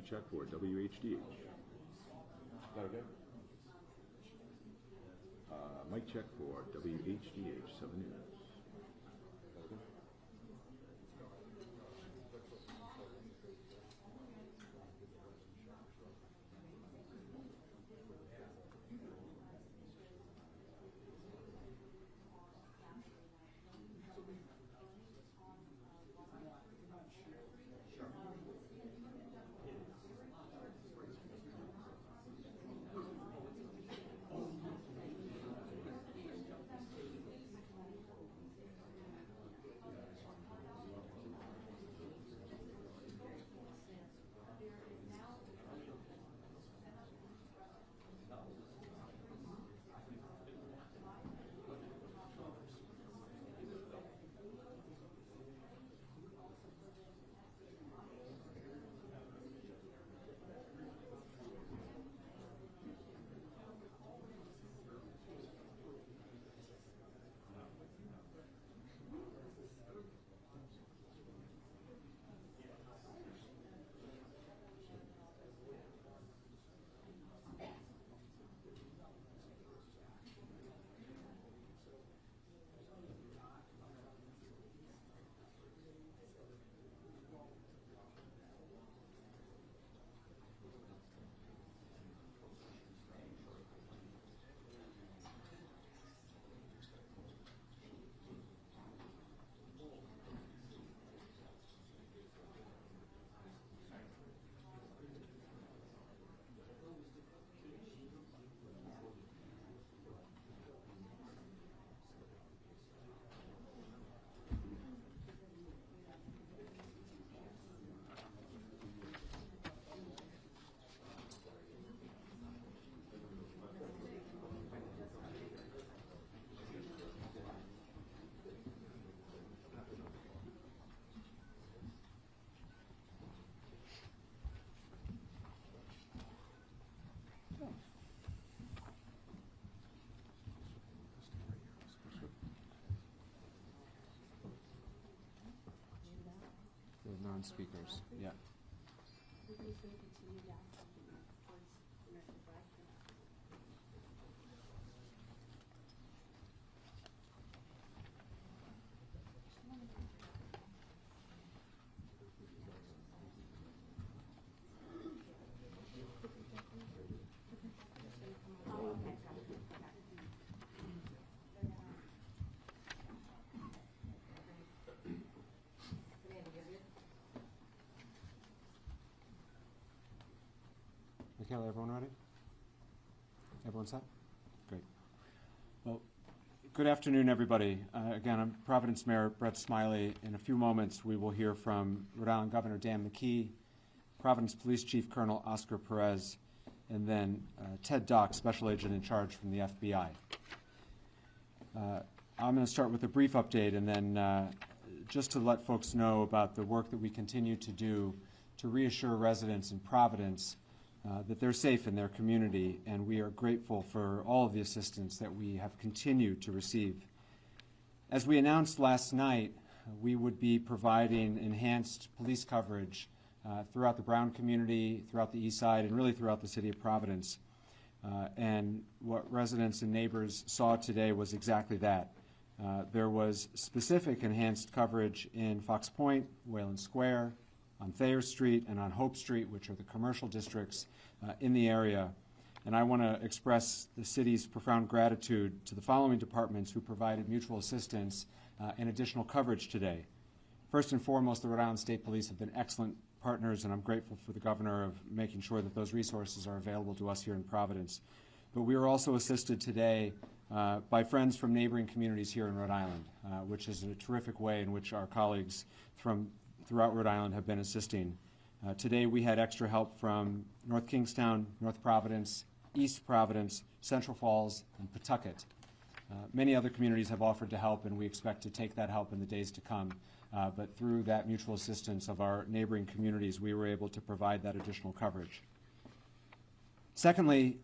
check for WHDH. Is that okay? Mic check for WHDH 7 News. Non-speakers, yeah. Michaela, everyone ready? Everyone set? Great. Well, good afternoon, everybody. Again, I'm Providence Mayor Brett Smiley. In a few moments, we will hear from Rhode Island Governor Dan McKee, Providence Police Chief Colonel Oscar Perez, and then Ted Dock, Special Agent in Charge from the FBI. I'm going to start with a brief update and then just to let folks know about the work that we continue to do to reassure residents in Providence that they're safe in their community, and we are grateful for all of the assistance that we have continued to receive. As we announced last night, we would be providing enhanced police coverage throughout the Brown community, throughout the East Side, and really throughout the city of Providence. And what residents and neighbors saw today was exactly that. There was specific enhanced coverage in Fox Point, Wayland Square, on Thayer Street, and on Hope Street, which are the commercial districts in the area. And I want to express the city's profound gratitude to the following departments who provided mutual assistance and additional coverage today. First and foremost, the Rhode Island State Police have been excellent partners, and I'm grateful for the governor of making sure that those resources are available to us here in Providence. But we were also assisted today by friends from neighboring communities here in Rhode Island, which is a terrific way in which our colleagues from throughout Rhode Island have been assisting. Today we had extra help from North Kingstown, North Providence, East Providence, Central Falls, and Pawtucket. Many other communities have offered to help, and we expect to take that help in the days to come. But through that mutual assistance of our neighboring communities, we were able to provide that additional coverage. Secondly,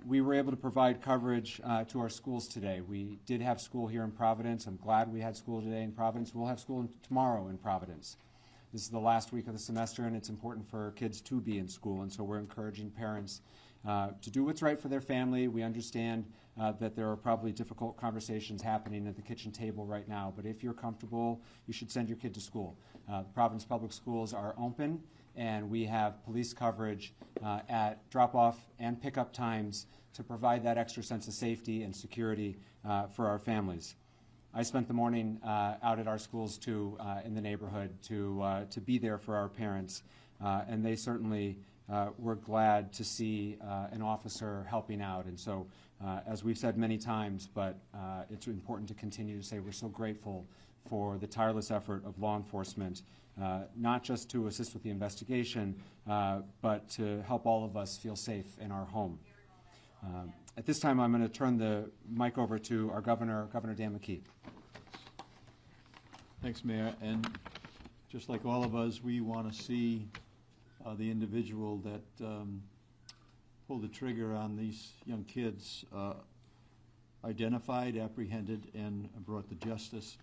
we were able to provide coverage to our schools today. We did have school here in Providence. I'm glad we had school today in Providence. We'll have school tomorrow in Providence. This is the last week of the semester, and it's important for kids to be in school, and so we're encouraging parents to do what's right for their family. We understand that there are probably difficult conversations happening at the kitchen table right now, but if you're comfortable, you should send your kid to school. The Providence Public Schools are open, and we have police coverage at drop-off and pickup times to provide that extra sense of safety and security for our families. I spent the morning out at our schools too in the neighborhood to be there for our parents, and they certainly were glad to see an officer helping out. And so, as we've said many times, but it's important to continue to say we're so grateful for the tireless effort of law enforcement, not just to assist with the investigation, but to help all of us feel safe in our home. At this time, I'm going to turn the mic over to our Governor Dan McKee. Thanks, Mayor. And just like all of us, we want to see the individual that pulled the trigger on these young kids identified, apprehended, and brought to justice.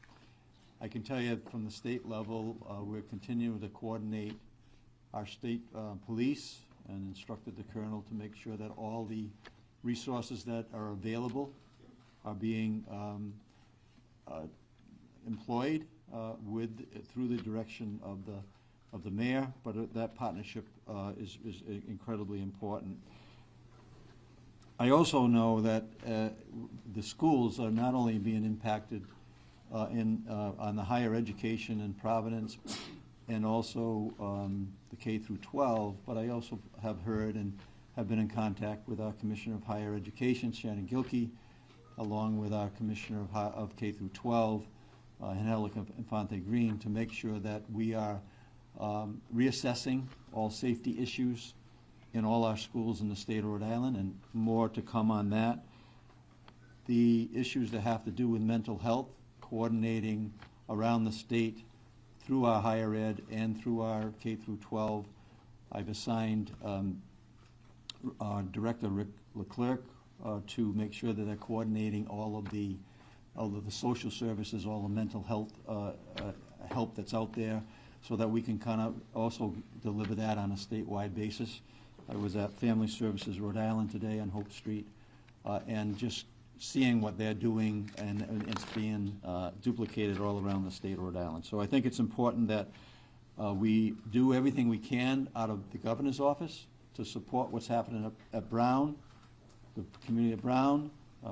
I can tell you from the state level, we're continuing to coordinate our state police and instructed the colonel to make sure that all the resources that are available are being employed through the direction of the mayor, but that partnership is incredibly important. I also know that the schools are not only being impacted on the higher education in Providence and also the K through 12, but I also have heard and have been in contact with our Commissioner of Higher Education, Shannon Gilkey, along with our Commissioner of K through 12, Angelica Infante Green, to make sure that we are reassessing all safety issues in all our schools in the state of Rhode Island, and more to come on that. The issues that have to do with mental health, coordinating around the state through our higher ed and through our K through 12. I've assigned Director Rick Leclerc to make sure that they're coordinating all of the social services, all the mental health help that's out there, so that we can kind of also deliver that on a statewide basis. I was at Family Services Rhode Island today on Hope Street, and just seeing what they're doing, and it's being duplicated all around the state of Rhode Island. So I think it's important that we do everything we can out of the governor's office to support what's happening at Brown, the community of Brown,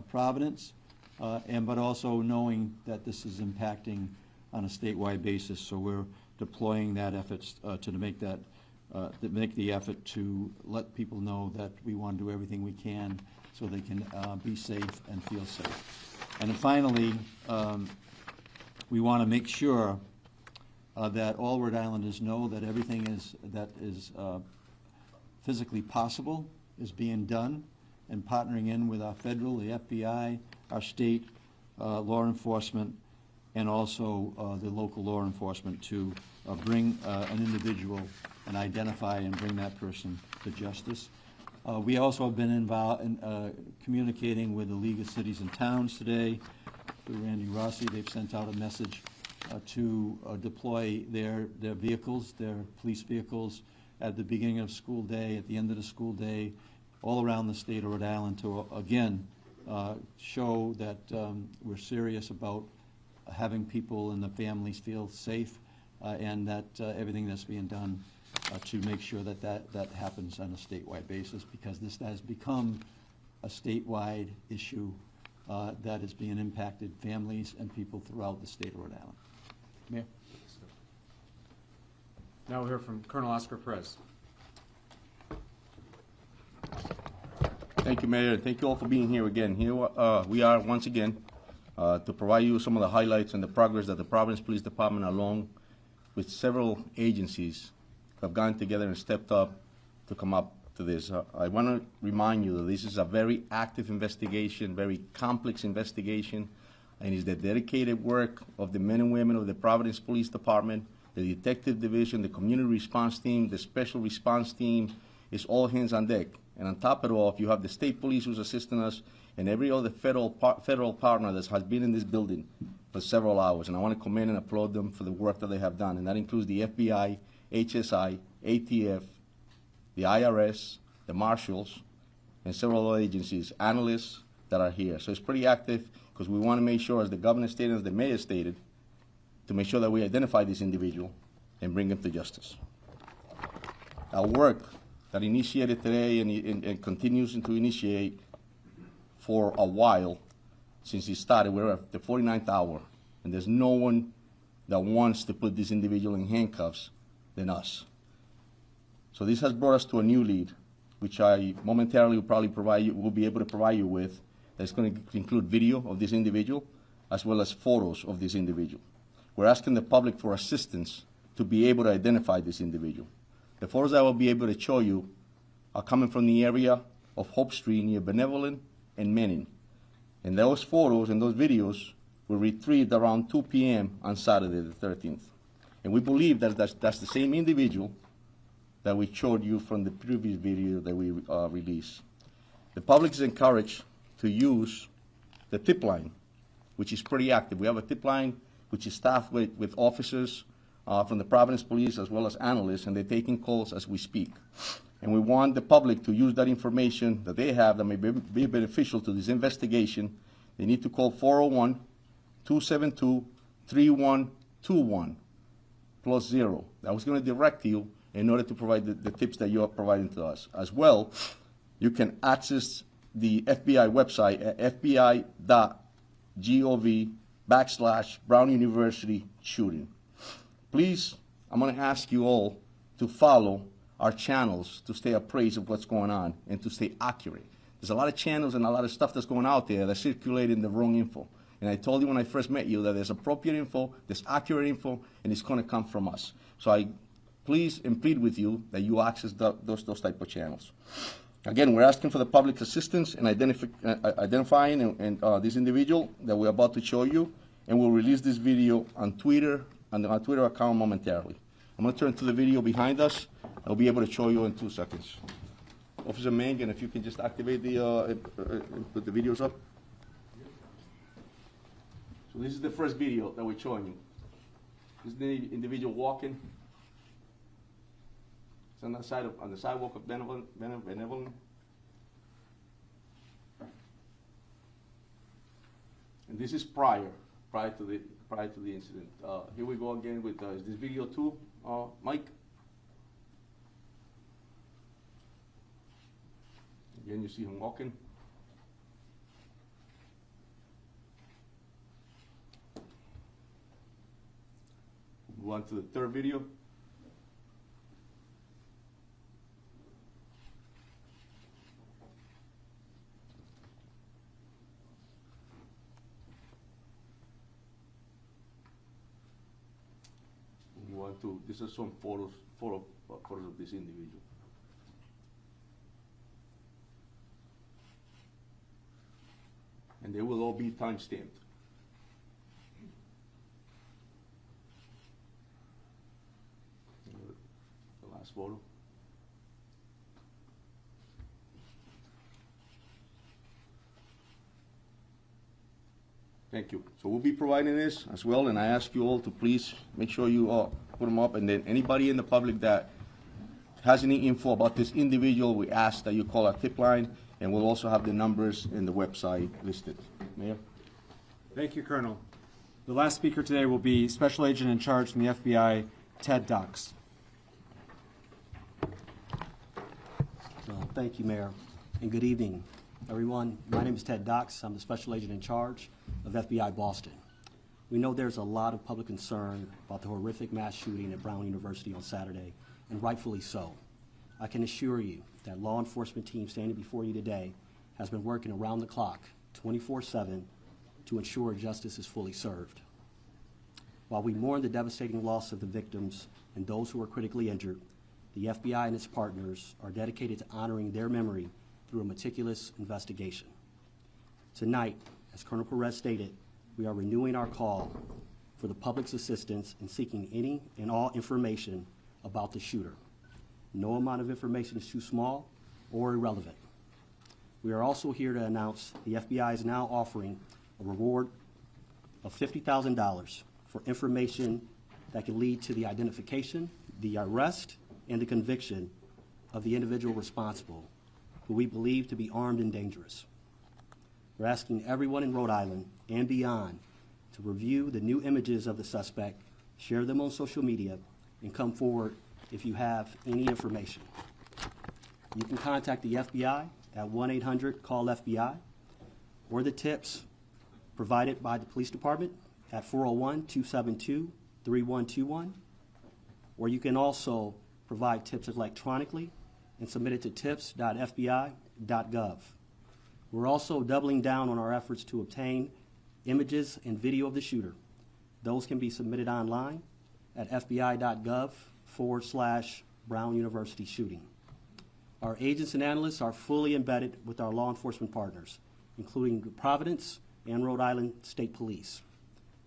Providence, but also knowing that this is impacting on a statewide basis. So we're deploying that efforts to make the effort to let people know that we want to do everything we can so they can be safe and feel safe. And then finally, we want to make sure that all Rhode Islanders know that everything that is physically possible is being done, and partnering in with our federal, the FBI, our state law enforcement, and also the local law enforcement to bring an individual and identify and bring that person to justice. We also have been involved in communicating with the League of Cities and Towns today. Through Randy Rossi, they've sent out a message to deploy their vehicles, their police vehicles, at the beginning of school day, at the end of the school day, all around the state of Rhode Island to, again, show that we're serious about having people and the families feel safe, and that everything that's being done to make sure that happens on a statewide basis, because this has become a statewide issue that is being impacted families and people throughout the state of Rhode Island. Mayor? Now we'll hear from Colonel Oscar Perez. Thank you, Mayor. Thank you all for being here again. Here we are once again to provide you some of the highlights and the progress that the Providence Police Department, along with several agencies, have gone together and stepped up to come up to this. I want to remind you that this is a very active investigation, very complex investigation, and it's the dedicated work of the men and women of the Providence Police Department, the Detective Division, the Community Response Team, the Special Response Team. It's all hands on deck. And on top of it all, you have the state police who's assisting us, and every other federal partner that has been in this building for several hours, and I want to commend and applaud them for the work that they have done, and that includes the FBI, HSI, ATF, the IRS, the marshals, and several other agencies, analysts that are here. So it's pretty active because we want to make sure, as the governor stated, as the mayor stated, to make sure that we identify this individual and bring him to justice. Our work that initiated today and continues to initiate for a while since it started, we're at the 49th hour, and there's no one that wants to put this individual in handcuffs than us. So this has brought us to a new lead, which I momentarily will be able to provide you with. That's going to include video of this individual as well as photos of this individual. We're asking the public for assistance to be able to identify this individual. The photos I will be able to show you are coming from the area of Hope Street near Benevolent and Manning. And those photos and those videos were retrieved around 2 p.m. on Saturday the 13th. And we believe that that's the same individual that we showed you from the previous video that we released. The public is encouraged to use the tip line, which is pretty active. We have a tip line which is staffed with officers from the Providence Police as well as analysts, and they're taking calls as we speak. And we want the public to use that information that they have that may be beneficial to this investigation. They need to call 401-272-3121 +0. That was going to direct you in order to provide the tips that you are providing to us. As well, you can access the FBI website at fbi.gov/Brown University shooting. Please, I'm going to ask you all to follow our channels to stay appraised of what's going on and to stay accurate. There's a lot of channels and a lot of stuff that's going out there that's circulating the wrong info. And I told you when I first met you that there's appropriate info, there's accurate info, and it's going to come from us. So I please and plead with you that you access those type of channels. Again, we're asking for the public's assistance in identifying this individual that we're about to show you, and we'll release this video on Twitter, on our Twitter account momentarily. I'm going to turn to the video behind us. I'll be able to show you in 2 seconds. Officer Mangan, if you can just activate put the videos up. So this is the first video that we're showing you. This is the individual walking. It's on the sidewalk of Benevolent. And this is prior to the incident. Here we go again with is this video too, Mike? Again, you see him walking. Move on to the third video. This is some photos of this individual. And they will all be time-stamped. The last photo. Thank you. So we'll be providing this as well, and I ask you all to please make sure you put them up, and then anybody in the public that has any info about this individual, we ask that you call our tip line, and we'll also have the numbers in the website listed. Mayor? Thank you, Colonel. The last speaker today will be Special Agent in Charge from the FBI, Ted Dux. So, thank you, Mayor, and good evening, everyone. My name is Ted Dux. I'm the Special Agent in Charge of FBI Boston. We know there's a lot of public concern about the horrific mass shooting at Brown University on Saturday, and rightfully so. I can assure you that law enforcement team standing before you today has been working around the clock, 24/7, to ensure justice is fully served. While we mourn the devastating loss of the victims and those who were critically injured, the FBI and its partners are dedicated to honoring their memory through a meticulous investigation. Tonight, as Colonel Perez stated, we are renewing our call for the public's assistance in seeking any and all information about the shooter. No amount of information is too small or irrelevant. We are also here to announce the FBI is now offering a reward of $50,000 for information that can lead to the identification, the arrest, and the conviction of the individual responsible, who we believe to be armed and dangerous. We're asking everyone in Rhode Island and beyond to review the new images of the suspect, share them on social media, and come forward if you have any information. You can contact the FBI at 1-800-CALL-FBI or the tips provided by the police department at 401-272-3121, or you can also provide tips electronically and submit it to tips.fbi.gov. We're also doubling down on our efforts to obtain images and video of the shooter. Those can be submitted online at fbi.gov/Brown University shooting. Our agents and analysts are fully embedded with our law enforcement partners, including Providence and Rhode Island State Police.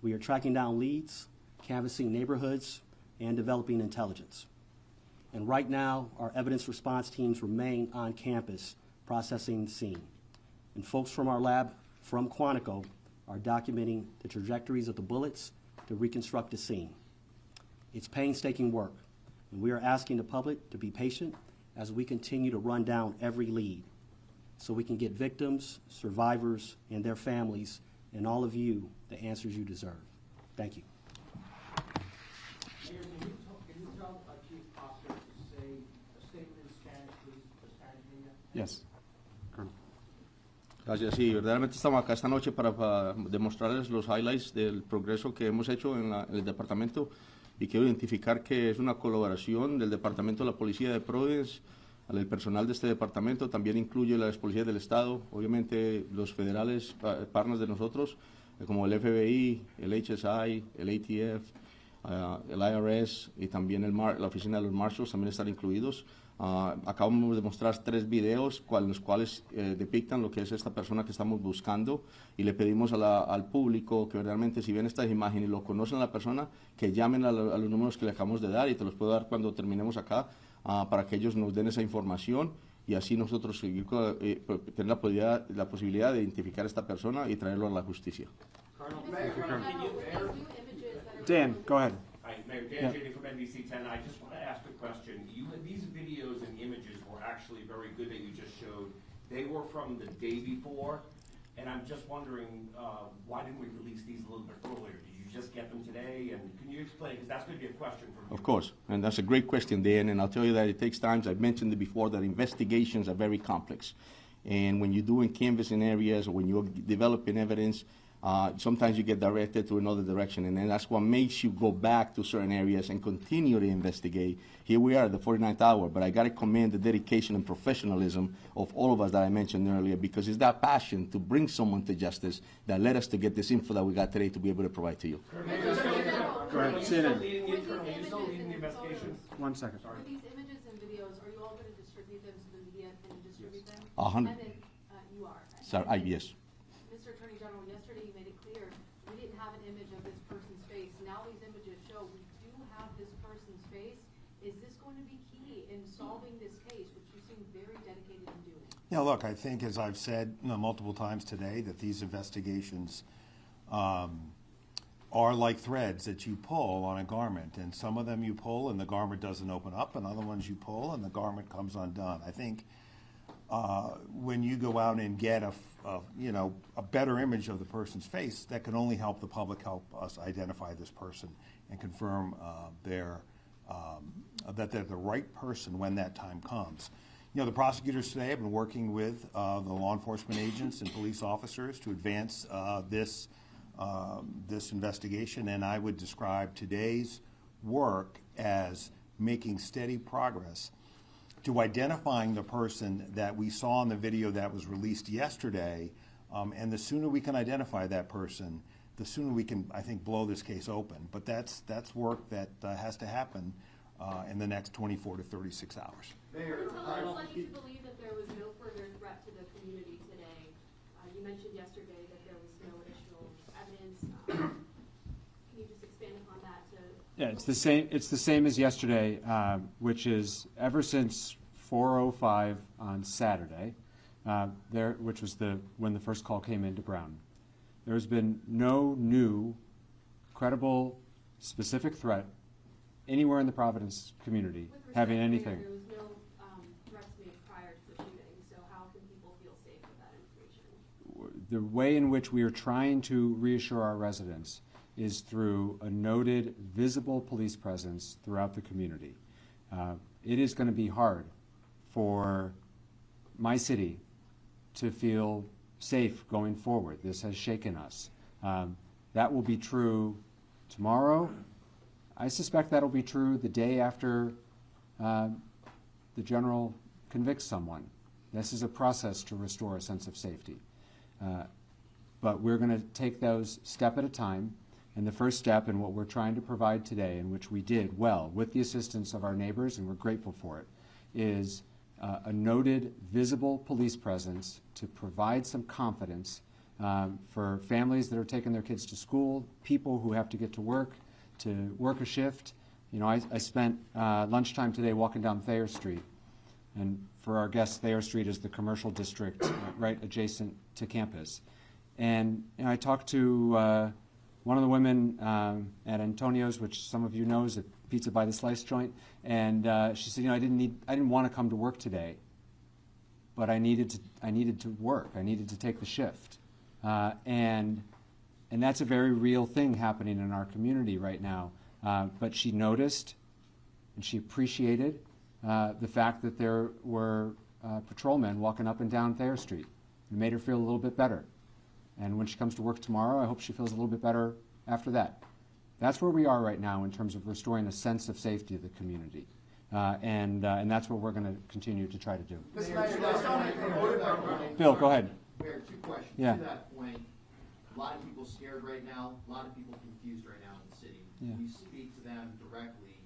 We are tracking down leads, canvassing neighborhoods, and developing intelligence. And right now, our evidence response teams remain on campus processing the scene. And folks from our lab from Quantico are documenting the trajectories of the bullets to reconstruct the scene. It's painstaking work, and we are asking the public to be patient as we continue to run down every lead so we can get victims, survivors, and their families, and all of you the answers you deserve. Thank you. Mayor, can you tell Chief Oscar to say a statement in Spanish, please, for Spanish media? Yes. Colonel. Gracias. Sí, verdaderamente estamos acá esta noche para demostrarles los highlights del progreso que hemos hecho en el departamento, y quiero identificar que es una colaboración del Departamento de la Policía de Providence, el personal de este departamento, también incluye las policías del Estado, obviamente los federales, partners de nosotros, como el FBI, el HSI, el ATF, el IRS y también la oficina de los Marshals también están incluidos. Acabamos de mostrar 3 videos los cuales depictan lo que es esta persona que estamos buscando, y le pedimos al público que verdaderamente, si ven estas imágenes y lo conocen a la persona, que llamen a los números que le acabamos de dar, y te los puedo dar cuando terminemos acá, para que ellos nos den esa información y así nosotros seguir tener la posibilidad de identificar a esta persona y traerlo a la justicia. Dan, go ahead. Hi, Mayor Dan Jady from NBC 10. I just want to ask a question. These videos and images were actually very good that you just showed. They were from the day before, and I'm just wondering, why didn't we release these a little bit earlier? Did you just get them today? And can you explain, because that's going to be a question from you. Of course, and that's a great question, Dan, and I'll tell you that it takes time. I've mentioned it before, that investigations are very complex. And when you're doing canvassing areas or when you're developing evidence, sometimes you get directed to another direction, and then that's what makes you go back to certain areas and continue to investigate. Here we are at the 49th hour, but I got to commend the dedication and professionalism of all of us that I mentioned earlier, because it's that passion to bring someone to justice that led us to get this info that we got today to be able to provide to you. Go ahead. CNN. Are you still leading the investigation? 1 second. With these images and videos, are you all going to distribute them to the media and distribute them? 100. And then, you are. Sorry, yes. Mr. Attorney General, yesterday you made it clear we didn't have an image of this person's face. Now these images show we do have this person's face. Is this going to be key in solving this case, which you seem very dedicated in doing? Yeah, look, I think, as I've said multiple times today, that these investigations are like threads that you pull on a garment, and some of them you pull and the garment doesn't open up, and other ones you pull and the garment comes undone. I think when you go out and get a better image of the person's face, that can only help the public, help us identify this person and confirm that they're the right person when that time comes. You know, the prosecutors today have been working with the law enforcement agents and police officers to advance this investigation, and I would describe today's work as making steady progress to identifying the person that we saw in the video that was released yesterday, and the sooner we can identify that person, the sooner we can, I think, blow this case open. But that's work that has to happen in the next 24 to 36 hours. Mayor, Colonel, led you to believe that there was no further threat to the community today. You mentioned yesterday that there was no additional evidence. Can you just expand upon that? Yeah, it's the same. It's the same as yesterday, which is ever since 4:05 on Saturday, which was when the first call came into Brown. There's been no new, credible, specific threat anywhere in the Providence community With having respect, anything. Mayor, there was no threats made prior to the shooting, so how can people feel safe with that information? The way in which we are trying to reassure our residents is through a noted, visible police presence throughout the community. It is going to be hard for my city to feel safe going forward. This has shaken us. That will be true tomorrow. I suspect that'll be true the day after the general convicts someone. This is a process to restore a sense of safety. But we're going to take those step at a time. And the first step in what we're trying to provide today, and which we did well with the assistance of our neighbors, and we're grateful for it, is a noted, visible police presence to provide some confidence for families that are taking their kids to school, people who have to get to work a shift. You know, I spent lunchtime today walking down Thayer Street. And for our guests, Thayer Street is the commercial district right adjacent to campus. And you know, I talked to one of the women at Antonio's, which some of you know is a pizza by the slice joint, and she said, you know, I didn't want to come to work today, but I needed to work. I needed to take the shift, and that's a very real thing happening in our community right now. But she noticed, and she appreciated the fact that there were patrolmen walking up and down Thayer Street. It made her feel a little bit better. And when she comes to work tomorrow, I hope she feels a little bit better after that. That's where we are right now in terms of restoring a sense of safety to the community. And that's what we're going to continue to try to do. Bill, go ahead. Mayor, two questions. Yeah. To that point, a lot of people scared right now, a lot of people confused right now in the city. Yeah. Can you speak to them directly,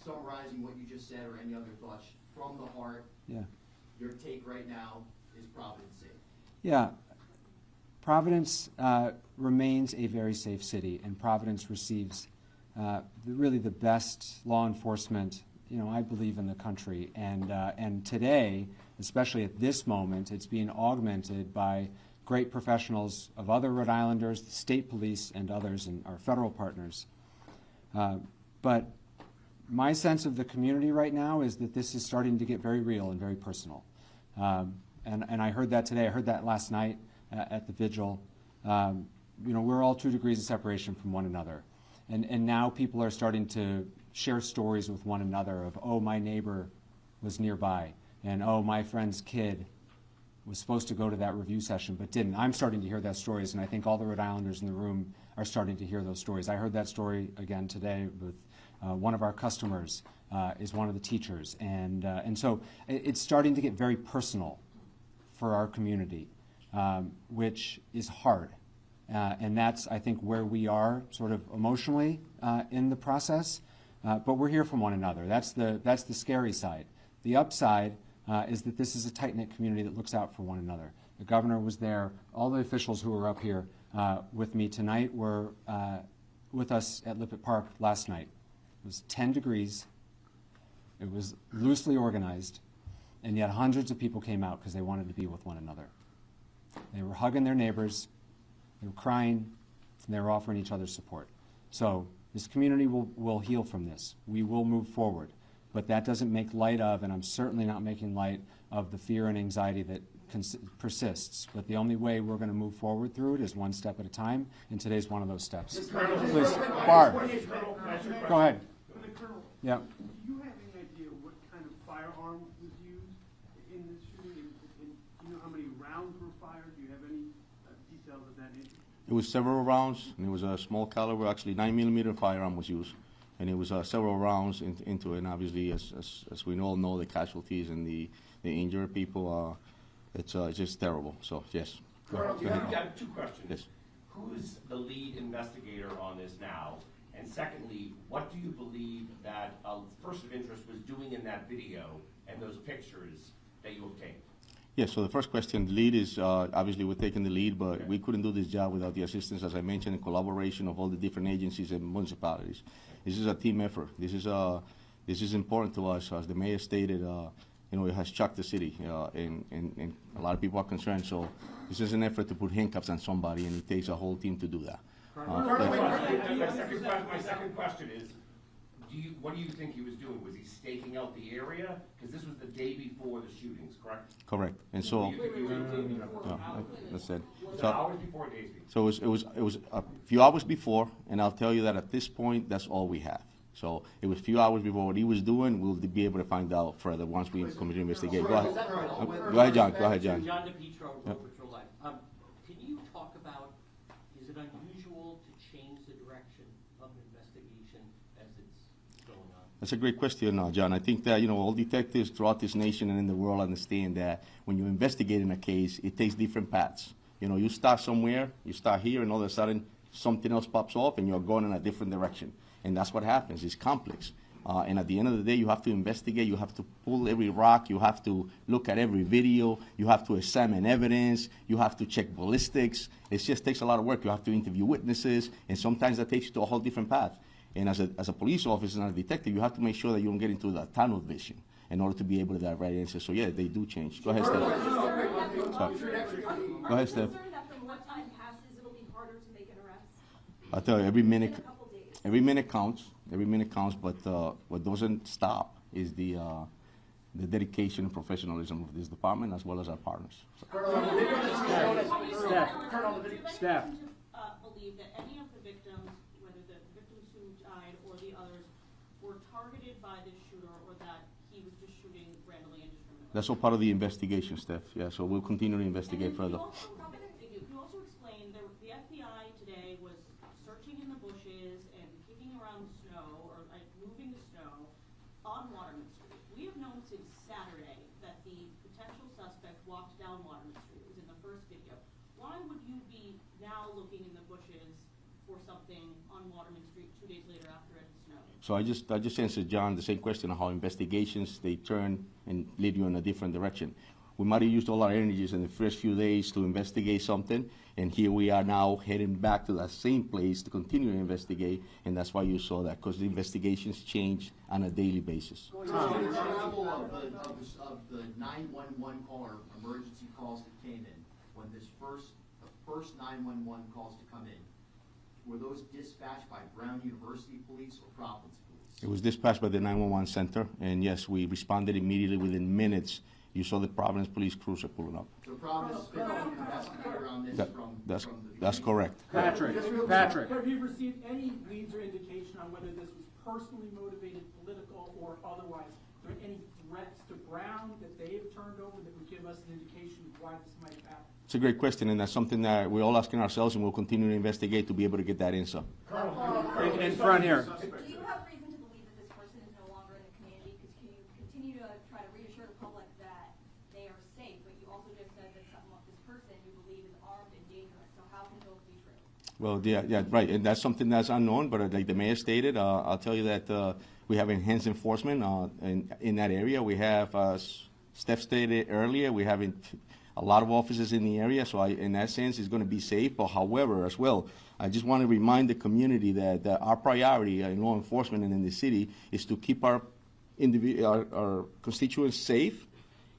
summarizing what you just said or any other thoughts from the heart? Yeah. Your take right now is Providence safe. Yeah. Providence remains a very safe city, and Providence receives really the best law enforcement, you know, I believe, in the country. And today, especially at this moment, it's being augmented by great professionals of other Rhode Islanders, the state police, and others, and our federal partners. But my sense of the community right now is that this is starting to get very real and very personal. And I heard that today. I heard that last night at the vigil. You know, we're all 2 degrees of separation from one another. And now people are starting to share stories with one another of, oh, my neighbor was nearby, and oh, my friend's kid was supposed to go to that review session but didn't. I'm starting to hear those stories, and I think all the Rhode Islanders in the room are starting to hear those stories. I heard that story again today with one of our customers is one of the teachers. And so it's starting to get very personal for our community, which is hard. And that's, I think, where we are sort of emotionally in the process. But we're here for one another. That's the scary side. The upside is that this is a tight-knit community that looks out for one another. The governor was there. All the officials who were up here with me tonight were with us at Lippert Park last night. It was 10 degrees. It was loosely organized, and yet hundreds of people came out because they wanted to be with one another. They were hugging their neighbors, they were crying, and they were offering each other support. So this community will heal from this. We will move forward. But that doesn't make light of, and I'm certainly not making light of, the fear and anxiety that persists. But the only way we're going to move forward through it is one step at a time, and today's one of those steps. Please, Barb, go ahead. Yeah. Do you have any idea what kind of firearm was used in this shooting? And do you know how many rounds were fired? Do you have any details of that nature? It was several rounds, and it was a small caliber, actually 9mm firearm was used. And it was several rounds into it, and obviously, as we all know, the casualties and the injured people, it's just terrible. So, yes. Colonel, I have 2 questions. Yes. Who's the lead investigator on this now? And secondly, what do you believe that a person of interest was doing in that video and those pictures that you obtained? Yes, so the first question, the lead is, obviously we're taking the lead, but we couldn't do this job without the assistance, as I mentioned, and collaboration of all the different agencies and municipalities. This is a team effort. This is important to us, as the mayor stated it has shocked the city, and a lot of people are concerned. So this is an effort to put handcuffs on somebody, and it takes a whole team to do that. My second question is, what do you think he was doing? Was he staking out the area? Because this was the day before the shootings, correct? Correct. And so, that's it. So, hours before, days before? So it was a few hours before, and I'll tell you that at this point, that's all we have. So it was a few hours before what he was doing. We'll be able to find out further once we continue to investigate. Go ahead. Go ahead, John. Go ahead, John. John DePietro, Road Patrol Live. Can you talk about, is it unusual to change the direction of an investigation as it's going on? That's a great question, John. I think that, all detectives throughout this nation and in the world understand that when you're investigating a case, it takes different paths. You start somewhere, you start here, and all of a sudden something else pops off and you're going in a different direction. And that's what happens. It's complex. And at the end of the day, you have to investigate. You have to pull every rock. You have to look at every video. You have to examine evidence. You have to check ballistics. It just takes a lot of work. You have to interview witnesses. And sometimes that takes you to a whole different path. And as a police officer and a detective, you have to make sure that you don't get into that tunnel vision in order to be able to get the right answer. So, yeah, they do change. Go ahead, Steph. Go ahead, Steph. What time passes, it'll be harder to make an arrest? I'll tell you, every minute counts. Every minute counts, but what doesn't stop is the dedication and professionalism of this department as well as our partners. So. Staff. Believe that any of the victims, whether the victims who died or the others, were targeted by this shooter, or that he was just shooting randomly and indiscriminately? That's all part of the investigation, Steph. Yeah, so we'll continue to investigate further. You also explained that the FBI today was searching in the bushes and kicking around the snow, or moving the snow on Waterman Street. We have known since Saturday that the potential suspect walked down Waterman Street. It was in the first video. Why would you be now looking in the bushes for something on Waterman Street 2 days later after it snowed? So I just answered John the same question on how investigations, they turn and lead you in a different direction. We might have used all our energies in the first few days to investigate something, and here we are now heading back to that same place to continue to investigate, and that's why you saw that, because the investigations change on a daily basis. An example of the 911 call or emergency calls that came in, when the first 911 calls to come in, were those dispatched by Brown University Police or Providence Police? It was dispatched by the 911 center, and yes, we responded immediately within minutes. You saw the Providence police cruiser pulling up. So Providence has been an investigator on this from the That's correct. Patrick, have you received any leads or indication on whether this was personally motivated, political, or otherwise? Are there any threats to Brown that they have turned over that would give us an indication of why this might have happened? It's a great question, and that's something that we're all asking ourselves, and we'll continue to investigate to be able to get that answer. In front here. Do you have reason to believe that this person is no longer in the community? Because can you continue to try to reassure the public that they are safe, but you also just said that this person you believe is armed and dangerous, so how can those be true? Well, yeah, right, and that's something that's unknown, but like the mayor stated, I'll tell you that we have enhanced enforcement in that area. We have, Steph stated earlier, we have a lot of officers in the area, so in that sense, it's going to be safe. But however, as well, I just want to remind the community that our priority in law enforcement and in the city is to keep our constituents safe,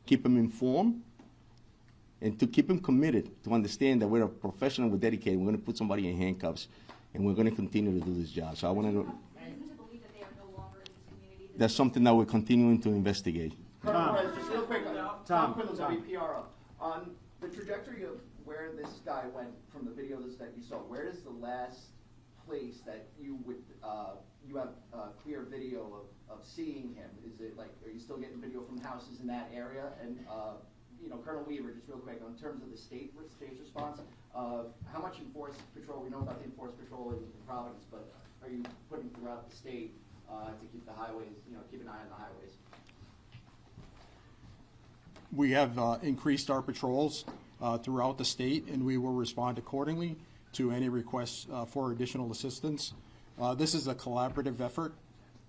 keep them informed, and to keep them committed, to understand that we're a professional, we're dedicated, we're going to put somebody in handcuffs, and we're going to continue to do this job. So I want to know. Reason to believe that they are no longer in this community? That's something that we're continuing to investigate. Just real quick, Tom Quinlan, WPRO. On the trajectory of where this guy went from the video that you saw, where is the last place that you would you have clear video of seeing him? Is it like, are you still getting video from houses in that area? And Colonel Weaver, just real quick, in terms of the state's response, how much enforced patrol? We know about the enforced patrol in Providence, but are you putting throughout the state to keep the highways, keep an eye on the highways? We have increased our patrols throughout the state, and we will respond accordingly to any requests for additional assistance. This is a collaborative effort,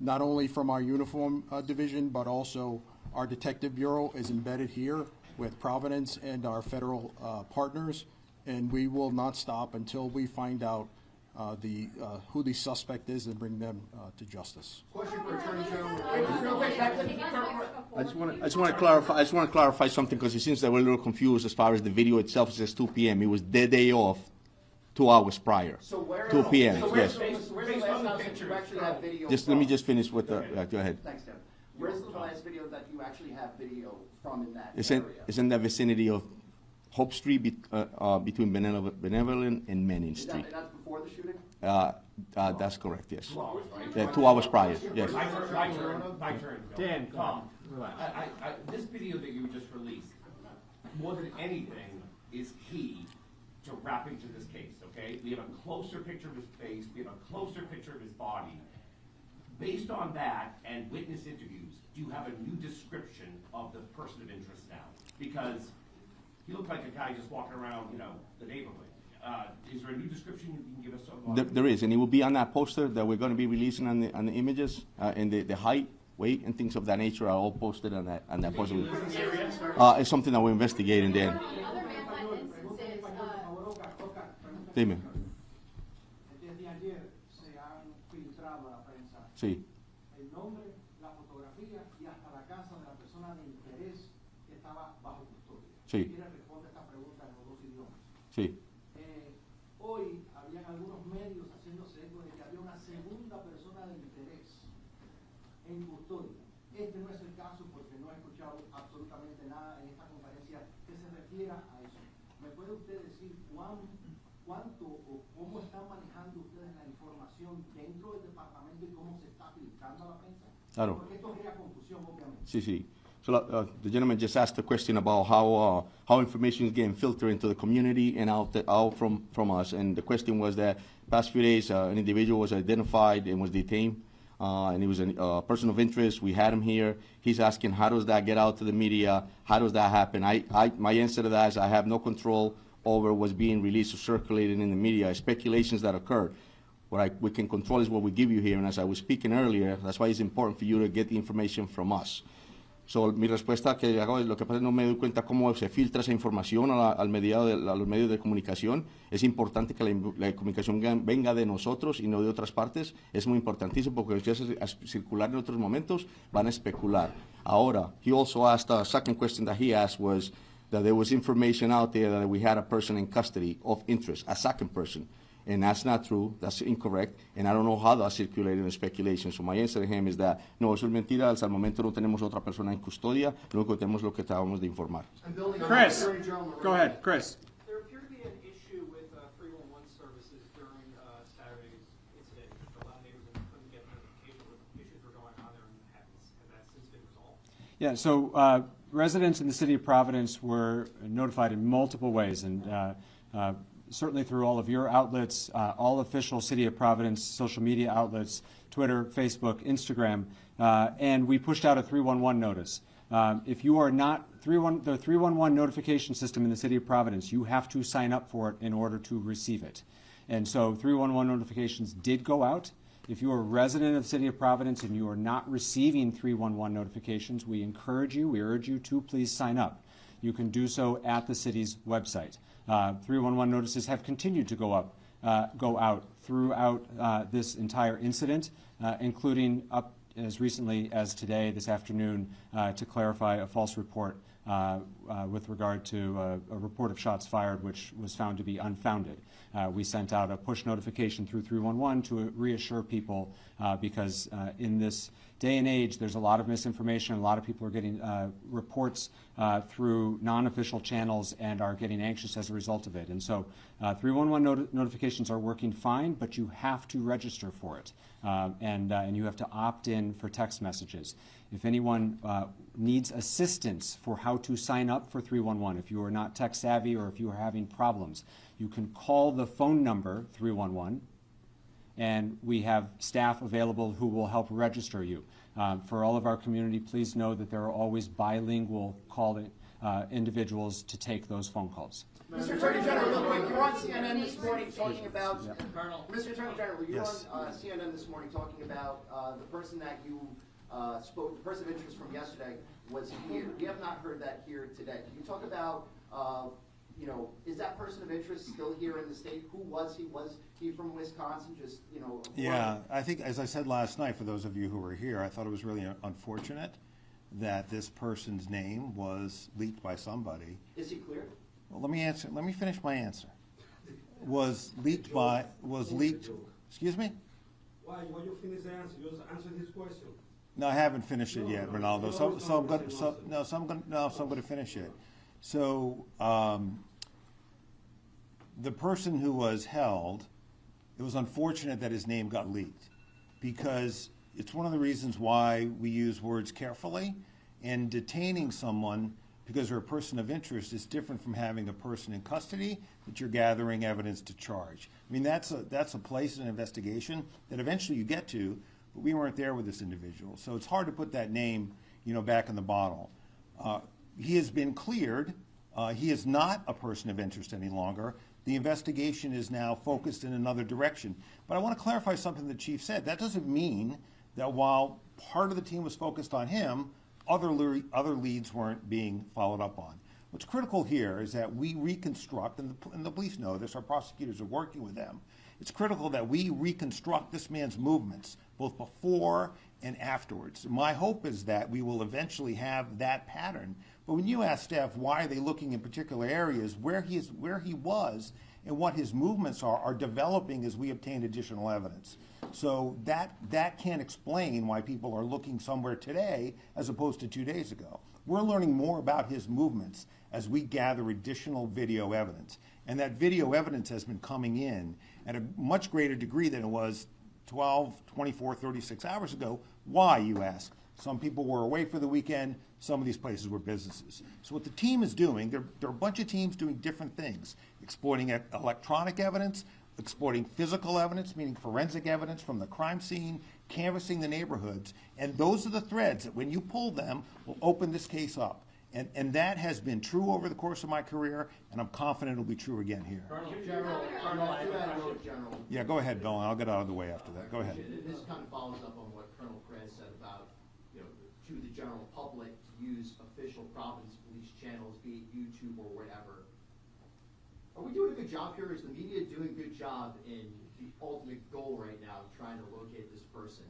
not only from our uniform division, but also our detective bureau is embedded here with Providence and our federal partners, and we will not stop until we find out who the suspect is and bring them to justice. Question for Attorney General. I just want to clarify something because it seems that we're a little confused as far as the video itself says 2 p.m. It was the day off, 2 hours prior. So where 2 p.m. So yes. where's the last house that you actually have video Just from? let me just finish with the. Go ahead. Thanks, Tim. Where's the last video that you actually have video from in that It's area? it's in the vicinity of Hope Street between Benevolent and Manning Street. That's before the shooting? That's correct. Yes. 2 hours, right? 2 hours prior. Yes. My turn. Dan, relax. This video that you just released, more than anything, is key to wrapping to this case, okay? We have a closer picture of his face, we have a closer picture of his body. Based on that and witness interviews, do you have a new description of the person of interest now? Because he looked like a guy just walking around, the neighborhood. Is there a new description you can give us of? There is, and it will be on that poster that we're going to be releasing on the images, and the height, weight, and things of that nature are all posted on that poster. It's something that we're investigating then. Dime. Desde ayer se han filtrado a la prensa Sí. el nombre, la fotografía y hasta la casa de la persona de interés que estaba bajo custodia. Sí. ¿Quiere responder esta pregunta en los dos idiomas? Sí. Hoy habían algunos medios haciéndose eco de que había una segunda persona de interés en custodia. Este no es el caso porque no he escuchado absolutamente nada en esta conferencia que se refiera a eso. ¿Me puede usted decir cuánto o cómo están manejando ustedes la información dentro del departamento y cómo se está filtrando a la prensa? Claro. Porque esto crea confusión, obviamente. Sí, sí. So the gentleman just asked a question about how information is getting filtered into the community and out from us. And the question was that past few days an individual was identified and was detained, and he was a person of interest. We had him here. He's asking, how does that get out to the media? How does that happen? My answer to that is I have no control over what's being released or circulated in the media, speculations that occurred. What we can control is what we give you here, and as I was speaking earlier, that's why it's important for you to get the information from us. So, mi respuesta que hago es lo que pasa es no me doy cuenta cómo se filtra esa información a los medios de comunicación. Es importante que la comunicación venga de nosotros y no de otras partes. Es muy importantísimo porque si empieza a circular en otros momentos van a especular. Ahora, he also asked, a second question that he asked was that there was information out there that we had a person in custody of interest, a second person. And that's not true, that's incorrect, and I don't know how that's circulated in speculation. So my answer to him is that, no, eso es mentira, hasta el momento no tenemos otra persona en custodia, lo único que tenemos es lo que acabamos de informar. Chris, go ahead, Chris. There appeared to be an issue with 311 services during Saturday's incident. A lot of neighbors couldn't get notification what issues were going on there, and has that since been resolved? Yeah, so residents in the city of Providence were notified in multiple ways, and certainly through all of your outlets, all official City of Providence social media outlets, Twitter, Facebook, Instagram, and we pushed out a 311 notice. If you are not, the 311 notification system in the City of Providence, you have to sign up for it in order to receive it. And so 311 notifications did go out. If you are a resident of the City of Providence and you are not receiving 311 notifications, we urge you to please sign up. You can do so at the city's website. 311 notices have continued to go out throughout this entire incident, including up as recently as today, this afternoon, to clarify a false report with regard to a report of shots fired, which was found to be unfounded. We sent out a push notification through 311 to reassure people because in this day and age, there's a lot of misinformation. A lot of people are getting reports through non-official channels and are getting anxious as a result of it. And so 311 notifications are working fine, but you have to register for it. And you have to opt in for text messages. If anyone needs assistance for how to sign up for 311, if you are not tech savvy or if you are having problems, you can call the phone number 311, and we have staff available who will help register you. For all of our community, please know that there are always bilingual calling individuals to take those phone calls. Mr. Attorney General, real quick, you're on CNN this morning talking about, Mr. Attorney General, you're on CNN this morning talking about the person that you spoke, the person of interest from yesterday was here. We have not heard that here today. Can you talk about you know, is that person of interest still here in the state? Who was he? Was he from Wisconsin? Just, you know. Yeah, I think, as I said last night, for those of you who were here, I thought it was really unfortunate that this person's name was leaked by somebody. Is he cleared? Well, let me finish my answer. Was leaked, excuse me? Why you finish the answer? Just answer his question. No, I haven't finished it yet, Ronaldo. So I'm going to finish it. So the person who was held, it was unfortunate that his name got leaked, because it's one of the reasons why we use words carefully. And detaining someone because they're a person of interest is different from having a person in custody that you're gathering evidence to charge. I mean, that's a place in an investigation that eventually you get to, but we weren't there with this individual. So it's hard to put that name, you know, back in the bottle. He has been cleared. He is not a person of interest any longer. The investigation is now focused in another direction. But I want to clarify something the chief said. That doesn't mean that while part of the team was focused on him, other leads weren't being followed up on. What's critical here is that we reconstruct, and the police know this, our prosecutors are working with them. It's critical that we reconstruct this man's movements, both before and afterwards. My hope is that we will eventually have that pattern. But when you ask staff why are they looking in particular areas, where he was and what his movements are developing as we obtain additional evidence. So that can't explain why people are looking somewhere today as opposed to 2 days ago. We're learning more about his movements as we gather additional video evidence. And that video evidence has been coming in at a much greater degree than it was 12, 24, 36 hours ago. Why, you ask? Some people were away for the weekend. Some of these places were businesses. So what the team is doing, there are a bunch of teams doing different things, exploiting electronic evidence, exploiting physical evidence, meaning forensic evidence from the crime scene, canvassing the neighborhoods. And those are the threads that when you pull them will open this case up. And that has been true over the course of my career, and I'm confident it'll be true again here. General, Yeah, go ahead, Bill, and I'll get out of the way after that. Go ahead. This kind of follows up on what Colonel Perez said about, you know, to the general public to use official Providence police channels, be it YouTube or whatever. Are we doing a good job here? Is the media doing a good job in the ultimate goal right now, trying to locate this person?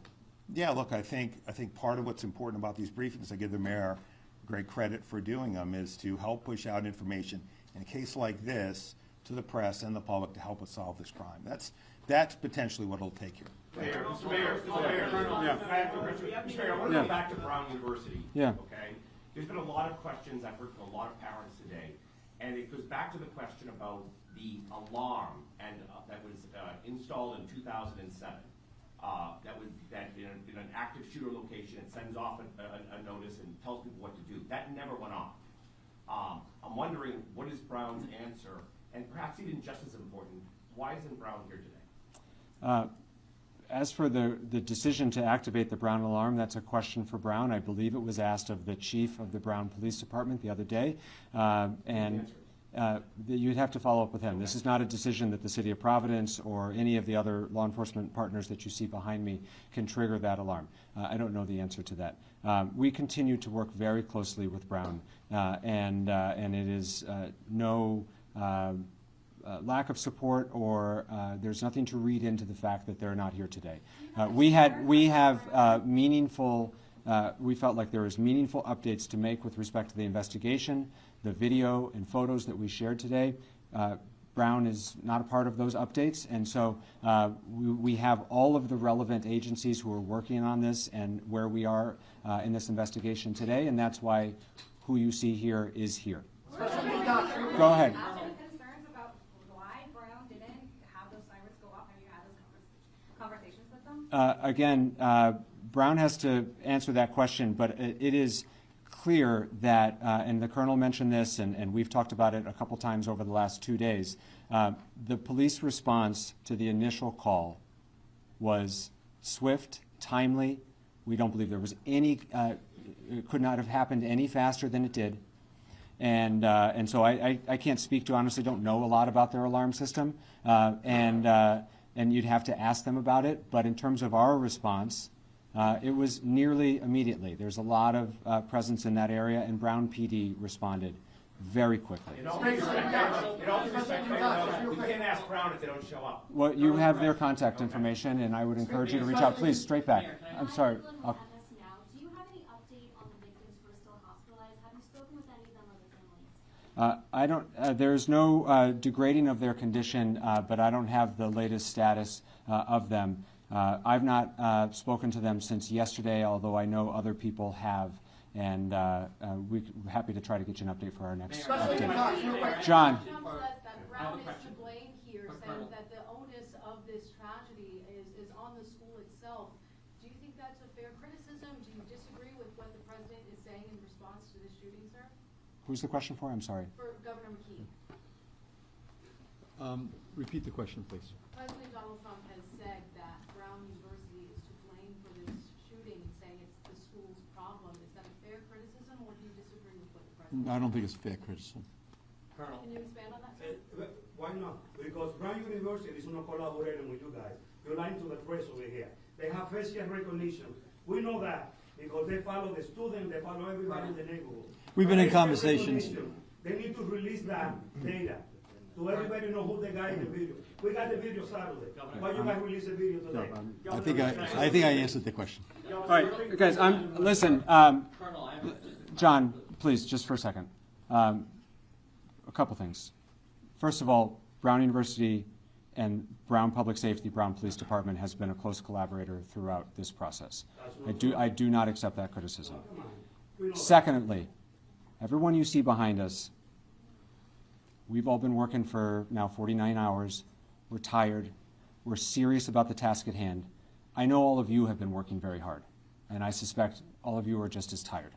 Yeah, look, I think part of what's important about these briefings, I give the mayor great credit for doing them, is to help push out information in a case like this to the press and the public to help us solve this crime. That's potentially what it'll take here. Mr. Mayor, I want to go back to Brown University. Yeah. Okay. There's been a lot of questions I've heard from a lot of parents today, and it goes back to the question about the alarm and that was installed in 2007. That in an active shooter location, it sends off a notice and tells people what to do. That never went off. I'm wondering, what is Brown's answer? And perhaps even just as important, why isn't Brown here today? As for the decision to activate the Brown alarm, that's a question for Brown. I believe it was asked of the chief of the Brown Police Department the other day. You'd have to follow up with him. This is not a decision that the City of Providence or any of the other law enforcement partners that you see behind me can trigger that alarm. I don't know the answer to that. We continue to work very closely with Brown, and it is no lack of support or there's nothing to read into the fact that they're not here today. We have meaningful. We felt like there was meaningful updates to make with respect to the investigation, the video and photos that we shared today. Brown is not a part of those updates, and so we have all of the relevant agencies who are working on this and where we are in this investigation today, and that's why who you see here is here. Go ahead. Concerns about why Brown didn't have those sirens go off? Have you had those conversations with them? Again, Brown has to answer that question, but it is clear that, and the Colonel mentioned this, and we've talked about it a couple times over the last 2 days, the police response to the initial call was swift, timely. We don't believe there was any, it could not have happened any faster than it did. And so I can't speak to, honestly, don't know a lot about their alarm system, and you'd have to ask them about it. But in terms of our response, it was nearly immediately. There's a lot of presence in that area, and Brown PD responded very quickly. In all due respect, Mayor, we can't ask Brown if they don't show up. Well, you have their contact information, and I would encourage you to reach out. Please, straight back. I'm sorry. Do you have any update on the victims who are still hospitalized? Have you spoken with any of them or their families? I don't. There's no degrading of their condition, but I don't have the latest status of them. I've not spoken to them since yesterday, although I know other people have, and we're happy to try to get you an update for our next update. John. That Brown is to blame here, saying that the onus of this tragedy is on the school itself. Do you think that's a fair criticism? Do you disagree with what the president is saying in response to the shooting, sir? Who's the question for? I'm sorry. For Governor McKee. Repeat the question, please. President Donald Trump has said that Brown University is to blame for this shooting, saying it's the school's problem. Is that a fair criticism, or do you disagree with what the president? I don't think it's fair criticism. Colonel. Can you expand on that, sir? Why not? Because Brown University is not collaborating with you guys. You're lying to the press over here. They have facial recognition. We know that because they follow the students, they follow everybody in the neighborhood. We've been in conversations. They need to release that data so everybody know who the guy in the video. We got the video Saturday. Why you guys release the video today? I think I answered the question. All right, guys. Listen, John, please, just for a second. A couple things. First of all, Brown University and Brown Public Safety, Brown Police Department has been a close collaborator throughout this process. I do not accept that criticism. Secondly, everyone you see behind us, we've all been working for now 49 hours. We're tired. We're serious about the task at hand. I know all of you have been working very hard, and I suspect all of you are just as tired.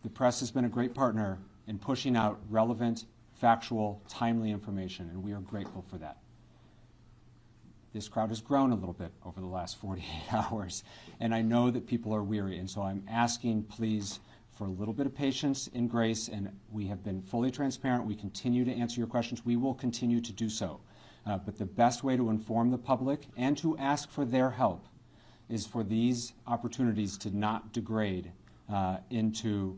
The press has been a great partner in pushing out relevant, factual, timely information, and we are grateful for that. This crowd has grown a little bit over the last 48 hours, and I know that people are weary, and so I'm asking, please, for a little bit of patience and grace, and we have been fully transparent. We continue to answer your questions. We will continue to do so. But the best way to inform the public and to ask for their help is for these opportunities to not degrade into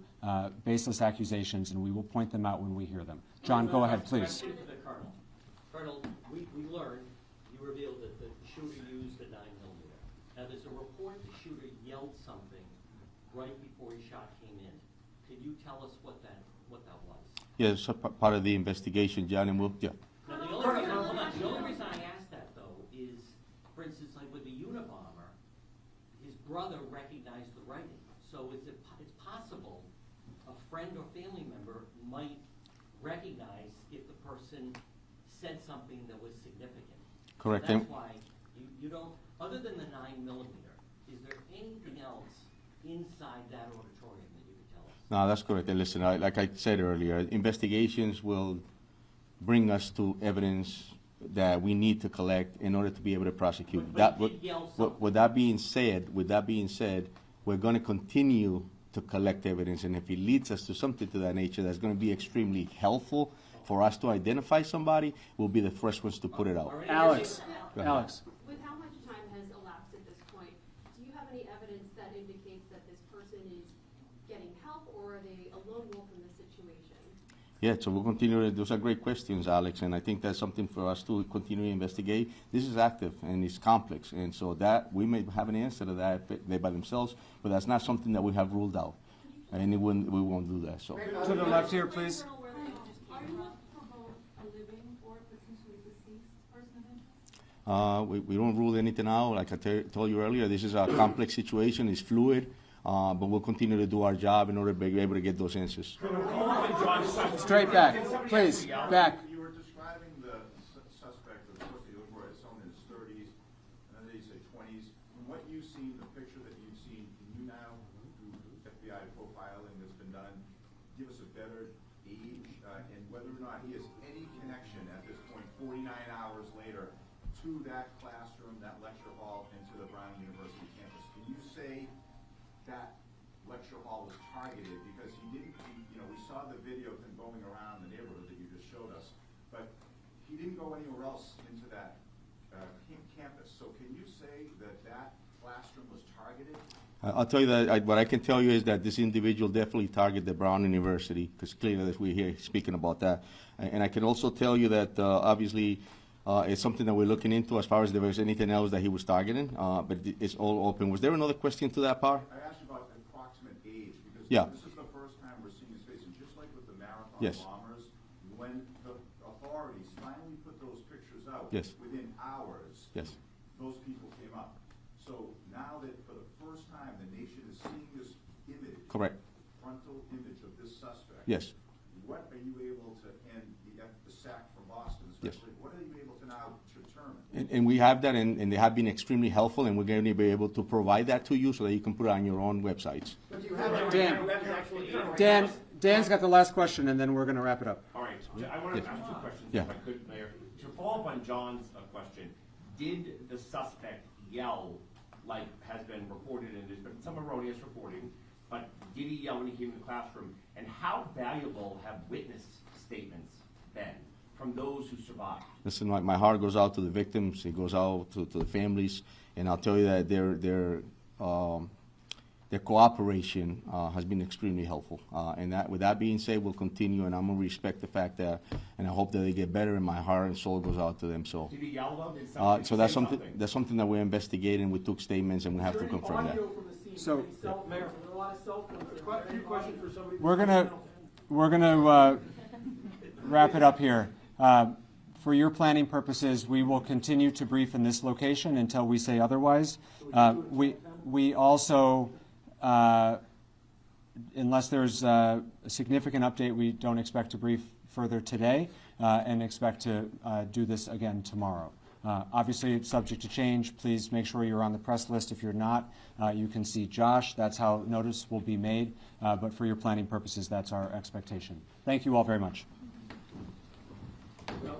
baseless accusations, and we will point them out when we hear them. John, go ahead, please. Colonel, we learned, you revealed that the shooter used a 9mm. Now, there's a report the shooter yelled something right before his shot came in. Can you tell us what that was? Yeah, it's part of the investigation, John, and we'll, yeah. Now, the only reason I ask that, though, is, for instance, like with the Unabomber, his brother recognized the writing. So it's possible a friend or family member might recognize if the person said something that was significant. Correct. That's why you don't, other than the 9mm, is there anything else inside that auditorium that you could tell us? No, that's correct. And listen, like I said earlier, investigations will bring us to evidence that we need to collect in order to be able to prosecute. With that being said, we're going to continue to collect evidence, and if it leads us to something to that nature that's going to be extremely helpful for us to identify somebody, we'll be the first ones to put it out. Alex. With how much time has elapsed at this point, do you have any evidence that indicates that this person is getting help, or are they a lone wolf in this situation? Yeah, so we'll continue. Those are great questions, Alex, and I think that's something for us to continue to investigate. This is active and it's complex, and so that we may have an answer to that they by themselves, but that's not something that we have ruled out, and we won't do that. So to the left here, please. We don't rule anything out. Like I told you earlier, this is a complex situation. It's fluid, but we'll continue to do our job in order to be able to get those answers. Straight back, please, back. You were describing the suspect, of course, the Uber, as someone in his 30s, and then you say 20s. From what you've seen, the picture that you've seen, can you now, through FBI profiling that's been done, give us a better age and whether or not he has any connection at this point, 49 hours later, to that classroom, that lecture hall, and to the Brown University campus? Can you say that lecture hall was targeted? Because he didn't, we saw the video of him going around the neighborhood that you just showed us, but he didn't go anywhere else into that campus. So can you say that that classroom was targeted? I'll tell you that what I can tell you is that this individual definitely targeted Brown University, because clearly that we're here speaking about that. And I can also tell you that obviously it's something that we're looking into as far as there was anything else that he was targeting, but it's all open. Was there another question to that part? I asked you about the approximate age, because Yeah. this is the first time we're seeing his face, and just like with the marathon Yes. bombers, when the authorities finally put those pictures out, Yes. within hours, Yes. those people came up. So now that for the first time the nation is seeing this image, Correct. frontal image of this suspect, Yes. what are you able to, and the SAC from Boston Yes. especially, what are you able to now determine? And we have that, and they have been extremely helpful, and we're going to be able to provide that to you so that you can put it on your own websites. But do you have Dan, Dan's got the last question, and then we're going to wrap it up. All right, I want to ask two questions, Yeah. if I could, Mayor. To follow up on John's question, did the suspect yell, like has been reported, and there's been some erroneous reporting, but did he yell when he came in the classroom? And how valuable have witness statements been from those who survived? Listen, my heart goes out to the victims. It goes out to the families, and I'll tell you that their cooperation has been extremely helpful. And that, with that being said, we'll continue, and I'm gonna respect the fact that, and I hope that they get better. And my heart and soul goes out to them. So, Did he yell though? Did somebody so say something? that's something that we're investigating. We took statements, and we have to Is there any confirm that. audio from the scene? So- Any cell phones? There are a lot of cell phones. Is there any audio? for somebody. We're gonna wrap it up here. For your planning purposes, we will continue to brief in this location until we say otherwise. We also, unless there's a significant update, we don't expect to brief further today, and expect to do this again tomorrow. Obviously, it's subject to change. Please make sure you're on the press list. If you're not, you can see Josh. That's how notice will be made. But for your planning purposes, that's our expectation. Thank you all very much. Well,